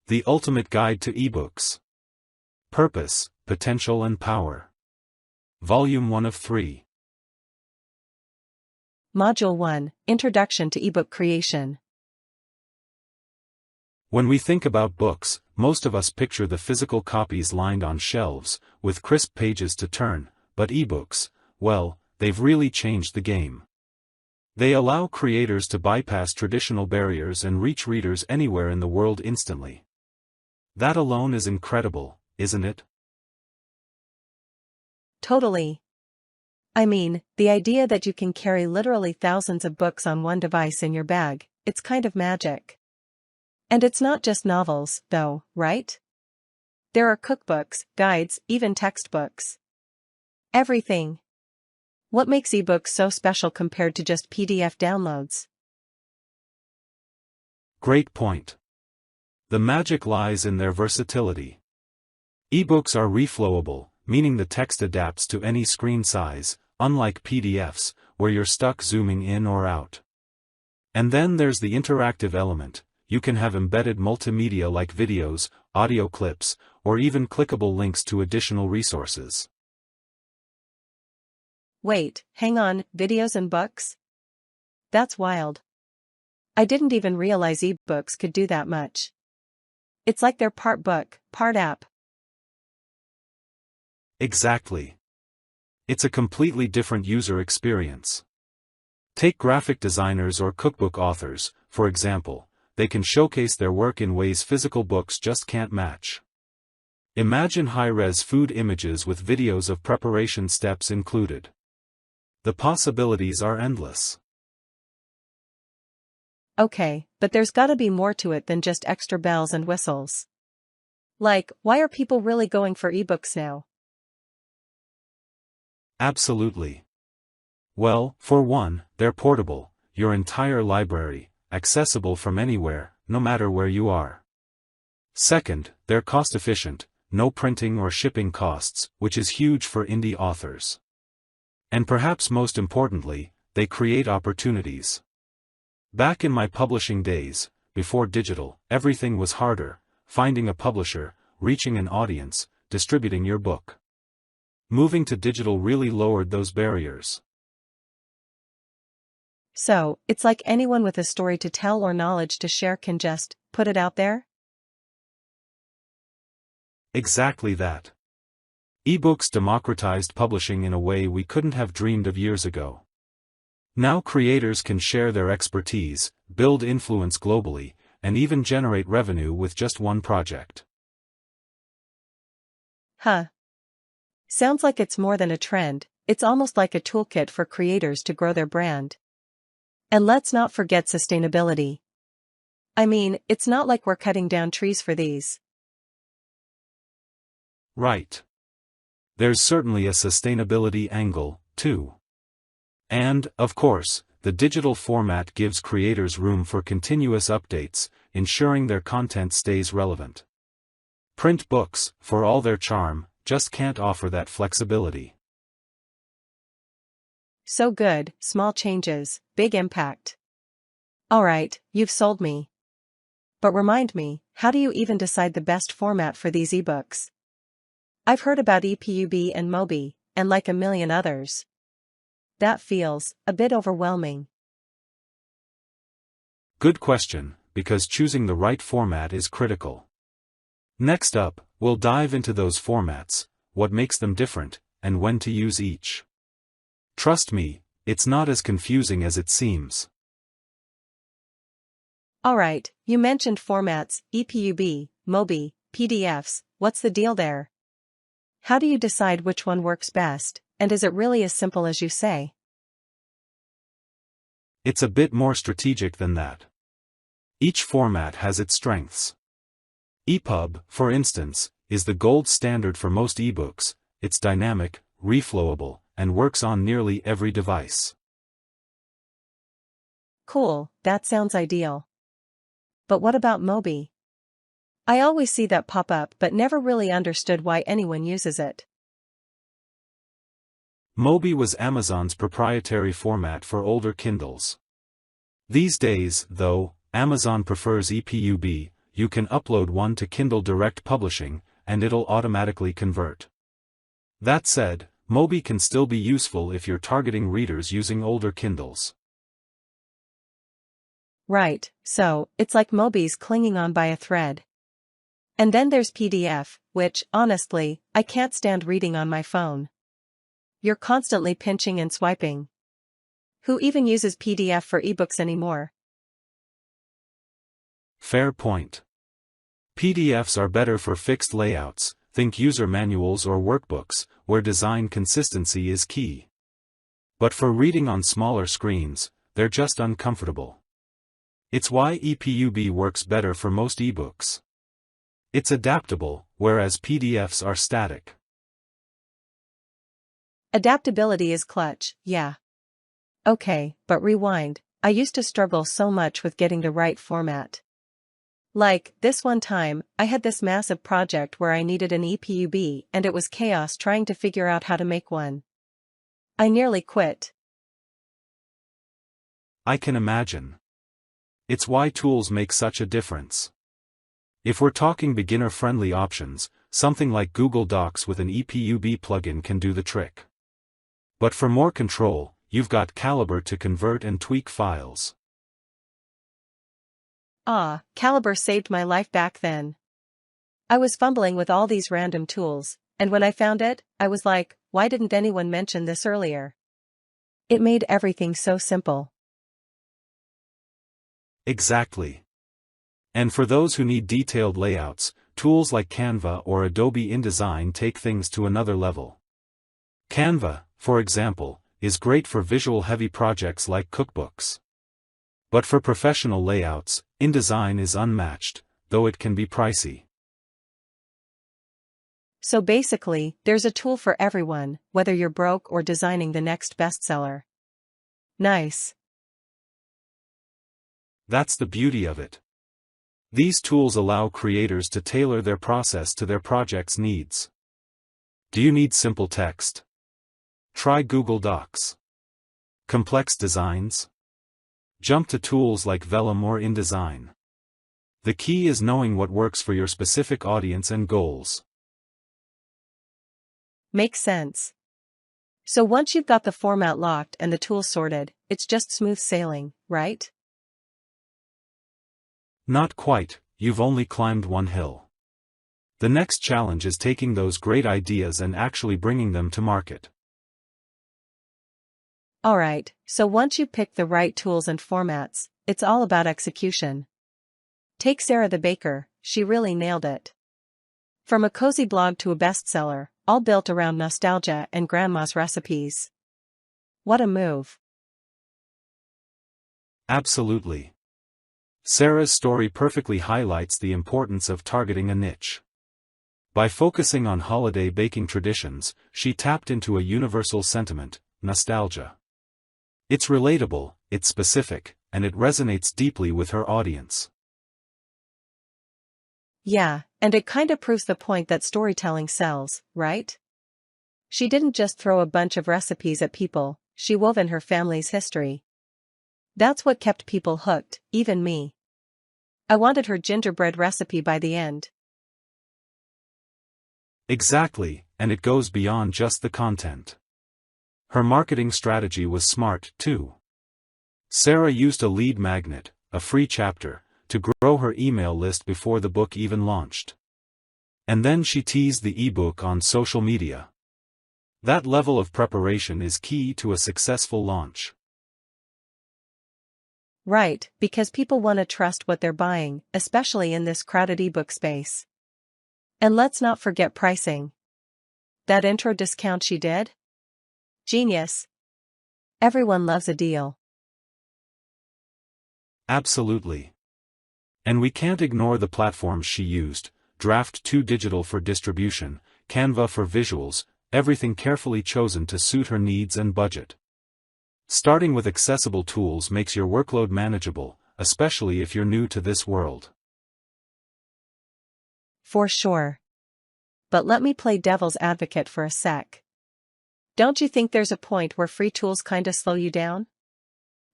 The Ultimate Guide to eBooks. Purpose, Potential and Power. Volume 1 of 3. Module 1, Introduction to eBook Creation. When we think about books, most of us picture the physical copies lined on shelves, with crisp pages to turn, but eBooks, well, they've really changed the game. They allow creators to bypass traditional barriers and reach readers anywhere in the world instantly. That alone is incredible, isn't it? Totally. I mean, the idea that you can carry literally thousands of books on one device in your bag, it's kind of magic. And it's not just novels, though, right? There are cookbooks, guides, even textbooks. Everything. What makes ebooks so special compared to just PDF downloads? Great point. The magic lies in their versatility. Ebooks are reflowable, meaning the text adapts to any screen size, unlike PDFs, where you're stuck zooming in or out. And then there's the interactive element. You can have embedded multimedia like videos, audio clips, or even clickable links to additional resources. Wait, hang on, videos and books? That's wild. I didn't even realize ebooks could do that much. It's like they're part book, part app. Exactly. It's a completely different user experience. Take graphic designers or cookbook authors, for example. They can showcase their work in ways physical books just can't match. Imagine high-res food images with videos of preparation steps included. The possibilities are endless. Okay, but there's gotta be more to it than just extra bells and whistles. Like, why are people really going for ebooks now? Absolutely. Well, for one, they're portable, your entire library, accessible from anywhere, no matter where you are. Second, they're cost-efficient, no printing or shipping costs, which is huge for indie authors. And perhaps most importantly, they create opportunities. Back in my publishing days, before digital, everything was harder: finding a publisher, reaching an audience, distributing your book. Moving to digital really lowered those barriers. So, it's like anyone with a story to tell or knowledge to share can just put it out there? Exactly that. eBooks democratized publishing in a way we couldn't have dreamed of years ago. Now creators can share their expertise, build influence globally, and even generate revenue with just one project. Huh. Sounds like it's more than a trend, it's almost like a toolkit for creators to grow their brand. And let's not forget sustainability. I mean, it's not like we're cutting down trees for these. Right. There's certainly a sustainability angle, too. And, of course, the digital format gives creators room for continuous updates, ensuring their content stays relevant. Print books, for all their charm, just can't offer that flexibility. So good, small changes, big impact. Alright, you've sold me. But remind me, how do you even decide the best format for these ebooks? I've heard about EPUB and Mobi, and like a million others. That feels a bit overwhelming. Good question, because choosing the right format is critical. Next up, we'll dive into those formats, what makes them different, and when to use each. Trust me, it's not as confusing as it seems. Alright, you mentioned formats, EPUB, Mobi, PDFs, what's the deal there? How do you decide which one works best, and is it really as simple as you say? It's a bit more strategic than that. Each format has its strengths. EPUB, for instance, is the gold standard for most ebooks. It's dynamic, reflowable, and works on nearly every device. Cool, that sounds ideal. But what about Mobi? I always see that pop up but never really understood why anyone uses it. Mobi was Amazon's proprietary format for older Kindles. These days, though, Amazon prefers EPUB, you can upload one to Kindle Direct Publishing, and it'll automatically convert. That said, Mobi can still be useful if you're targeting readers using older Kindles. Right, so, it's like Mobi's clinging on by a thread. And then there's PDF, which, honestly, I can't stand reading on my phone. You're constantly pinching and swiping. Who even uses PDF for eBooks anymore? Fair point. PDFs are better for fixed layouts, think user manuals or workbooks, where design consistency is key. But for reading on smaller screens, they're just uncomfortable. It's why EPUB works better for most ebooks. It's adaptable, whereas PDFs are static. Adaptability is clutch, yeah. Okay, but rewind. I used to struggle so much with getting the right format. Like, this one time, I had this massive project where I needed an EPUB and it was chaos trying to figure out how to make one. I nearly quit. I can imagine. It's why tools make such a difference. If we're talking beginner-friendly options, something like Google Docs with an ePUB plugin can do the trick. But for more control, you've got Calibre to convert and tweak files. Calibre saved my life back then. I was fumbling with all these random tools, and when I found it, I was like, why didn't anyone mention this earlier? It made everything so simple. Exactly. And for those who need detailed layouts, tools like Canva or Adobe InDesign take things to another level. Canva, for example, is great for visual-heavy projects like cookbooks. But for professional layouts, InDesign is unmatched, though it can be pricey. So basically, there's a tool for everyone, whether you're broke or designing the next bestseller. Nice. That's the beauty of it. These tools allow creators to tailor their process to their project's needs. Do you need simple text? Try Google Docs. Complex designs? Jump to tools like Vellum or InDesign. The key is knowing what works for your specific audience and goals. Makes sense. So once you've got the format locked and the tools sorted, it's just smooth sailing, right? Not quite, you've only climbed one hill. The next challenge is taking those great ideas and actually bringing them to market. Alright, so once you've picked the right tools and formats, it's all about execution. Take Sarah the baker, she really nailed it. From a cozy blog to a bestseller, all built around nostalgia and grandma's recipes. What a move. Absolutely. Sarah's story perfectly highlights the importance of targeting a niche. By focusing on holiday baking traditions, she tapped into a universal sentiment, nostalgia. It's relatable, it's specific, and it resonates deeply with her audience. Yeah, and it kinda proves the point that storytelling sells, right? She didn't just throw a bunch of recipes at people, she wove in her family's history. That's what kept people hooked, even me. I wanted her gingerbread recipe by the end. Exactly, and it goes beyond just the content. Her marketing strategy was smart, too. Sarah used a lead magnet, a free chapter, to grow her email list before the book even launched. And then she teased the ebook on social media. That level of preparation is key to a successful launch. Right, because people want to trust what they're buying, especially in this crowded ebook space. And let's not forget pricing. That intro discount she did? Genius. Everyone loves a deal. Absolutely. And we can't ignore the platforms she used: Draft 2 Digital for distribution, Canva for visuals, everything carefully chosen to suit her needs and budget. Starting with accessible tools makes your workload manageable, especially if you're new to this world. For sure. But let me play devil's advocate for a sec. Don't you think there's a point where free tools kinda slow you down?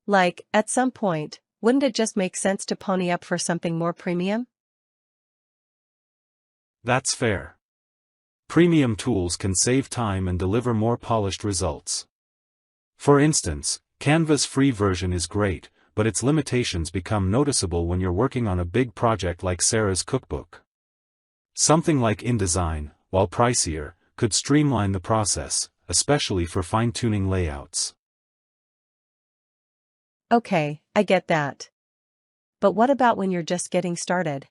Like, at some point, wouldn't it just make sense to pony up for something more premium? That's fair. Premium tools can save time and deliver more polished results. For instance, Canva's free version is great, but its limitations become noticeable when you're working on a big project like Sarah's cookbook. Something like InDesign, while pricier, could streamline the process, especially for fine-tuning layouts. Okay, I get that. But what about when you're just getting started?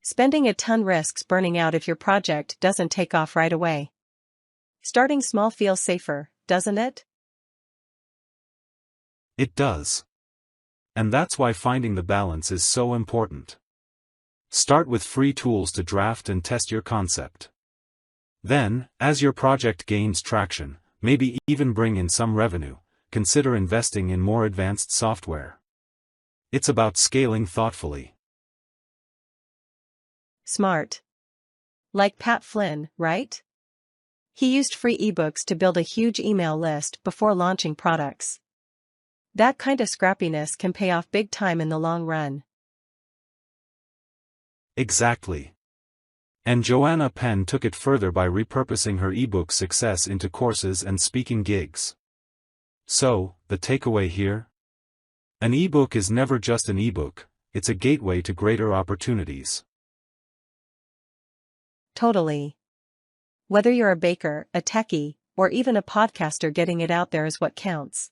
Spending a ton risks burning out if your project doesn't take off right away. Starting small feels safer, doesn't it? It does. And that's why finding the balance is so important. Start with free tools to draft and test your concept. Then, as your project gains traction, maybe even bring in some revenue, consider investing in more advanced software. It's about scaling thoughtfully. Smart. Like Pat Flynn, right? He used free eBooks to build a huge email list before launching products. That kind of scrappiness can pay off big time in the long run. Exactly. And Joanna Penn took it further by repurposing her ebook success into courses and speaking gigs. So, the takeaway here? An ebook is never just an ebook, it's a gateway to greater opportunities. Totally. Whether you're a baker, a techie, or even a podcaster, getting it out there is what counts.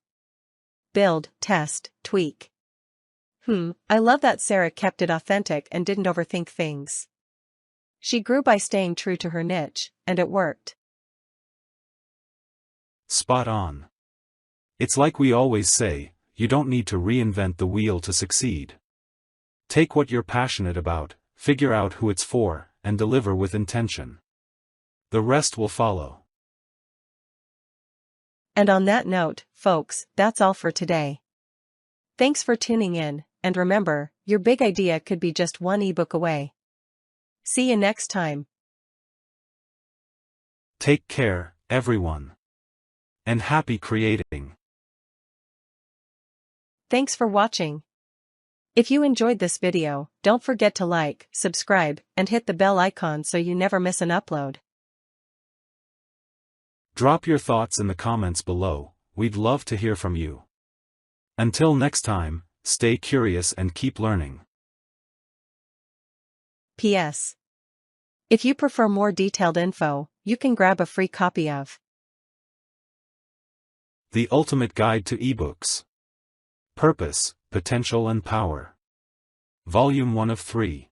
Build, test, tweak. I love that Sarah kept it authentic and didn't overthink things. She grew by staying true to her niche, and it worked. Spot on. It's like we always say, you don't need to reinvent the wheel to succeed. Take what you're passionate about, figure out who it's for, and deliver with intention. The rest will follow. And on that note, folks, that's all for today. Thanks for tuning in, and remember, your big idea could be just one ebook away. See you next time. Take care, everyone. And happy creating. Thanks for watching. If you enjoyed this video, don't forget to like, subscribe, and hit the bell icon so you never miss an upload. Drop your thoughts in the comments below, we'd love to hear from you. Until next time, stay curious and keep learning. P.S. If you prefer more detailed info, you can grab a free copy of The Ultimate Guide to eBooks. Purpose, Potential and Power. Volume 1 of 3.